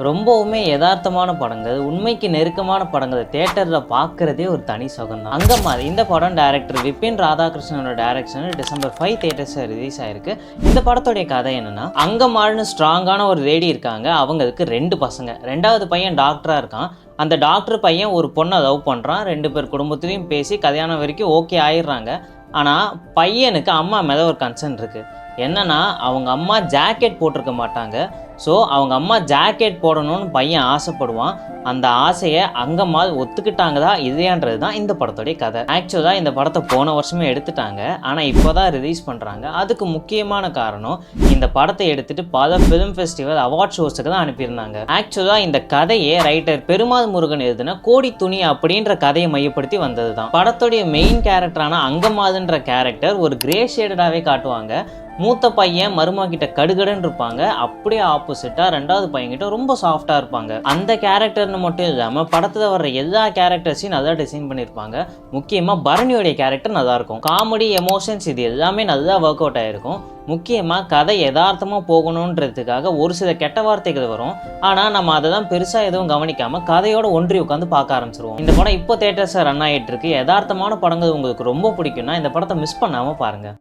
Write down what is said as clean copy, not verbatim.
ரொம்பவுமே யதார்த்தமான படங்கள், உண்மைக்கு நெருக்கமான படங்கள் தியேட்டரில் பார்க்குறதே ஒரு தனி சுகம் தான். அங்கமால் இந்த படம் டைரக்டர் விபின் ராதாகிருஷ்ணனோட டைரக்ஷனில் December 5 தியேட்டர்ஸில் ரிலீஸ் ஆயிருக்கு. இந்த படத்துடைய கதை என்னன்னா, அங்கமால்னு ஸ்ட்ராங்கான ஒரு லேடி இருக்காங்க. அவங்களுக்கு 2 பசங்க. 2வது பையன் டாக்டராக இருக்கான். அந்த டாக்டர் பையன் ஒரு பொண்ணை லவ் பண்ணுறான். 2 பேர் குடும்பத்துலேயும் பேசி கல்யாணம் வரைக்கும் ஓகே ஆயிடுறாங்க. ஆனால் பையனுக்கு அம்மா மேலே ஒரு கன்சர்ன் இருக்குது. என்னன்னா, அவங்க அம்மா ஜாக்கெட் போட்டிருக்க மாட்டாங்க. ஸோ அவங்க அம்மா ஜாக்கெட் போடணும்னு பையன் ஆசைப்படுவான். அந்த ஆசையை அங்கம்மாள் ஒத்துக்கிட்டாங்கதா இல்லையான்றது தான் இந்த படத்துடைய கதை. ஆக்சுவலாக இந்த படத்தை போன வருஷமே எடுத்துட்டாங்க. ஆனால் இப்போ தான் ரிலீஸ் பண்ணுறாங்க. அதுக்கு முக்கியமான காரணம், இந்த படத்தை எடுத்துகிட்டு பல ஃபிலிம் ஃபெஸ்டிவல் அவார்ட் ஷோஸுக்கு தான் அனுப்பியிருந்தாங்க. ஆக்சுவலாக இந்த கதையை ரைட்டர் பெருமாள் முருகன் எழுதின கோடி துணி அப்படின்ற கதையை மையப்படுத்தி வந்தது தான். படத்துடைய மெயின் கேரக்டரான அங்கம்மாள்ன்ற கேரக்டர் ஒரு கிரே ஷேடடாகவே காட்டுவாங்க. மூத்த பையன் மருமகிட்ட கடுகடுன்னு இருப்பாங்க. அப்படியே ஆப்போசிட்டாக 2வது பையன்கிட்ட ரொம்ப சாஃப்டாக இருப்பாங்க. அந்த கேரக்டர்னு மட்டும் இல்லாமல் படத்தில் வர்ற எல்லா கேரக்டர்ஸையும் நல்லா டிசைன் பண்ணியிருப்பாங்க. முக்கியமாக பரணியோடைய கேரக்டர் நல்லாயிருக்கும். காமெடி, எமோஷன்ஸ் இது எல்லாமே நல்லா ஒர்க் அவுட் ஆகிருக்கும். முக்கியமாக கதை யதார்த்தமாக போகணுன்றதுக்காக ஒரு சில கெட்ட வார்த்தைகள் வரும். ஆனால் நம்ம அதை தான் பெருசாக எதுவும் கவனிக்காமல் கதையோட ஒன்றி உட்காந்து பார்க்க ஆரம்பிச்சிருவோம். இந்த படம் இப்போ தியேட்டர்ஸை ரன் ஆகிட்டு இருக்கு. யதார்த்தமான படங்கள் உங்களுக்கு ரொம்ப பிடிக்கும்னா இந்த படத்தை மிஸ் பண்ணாமல் பாருங்கள்.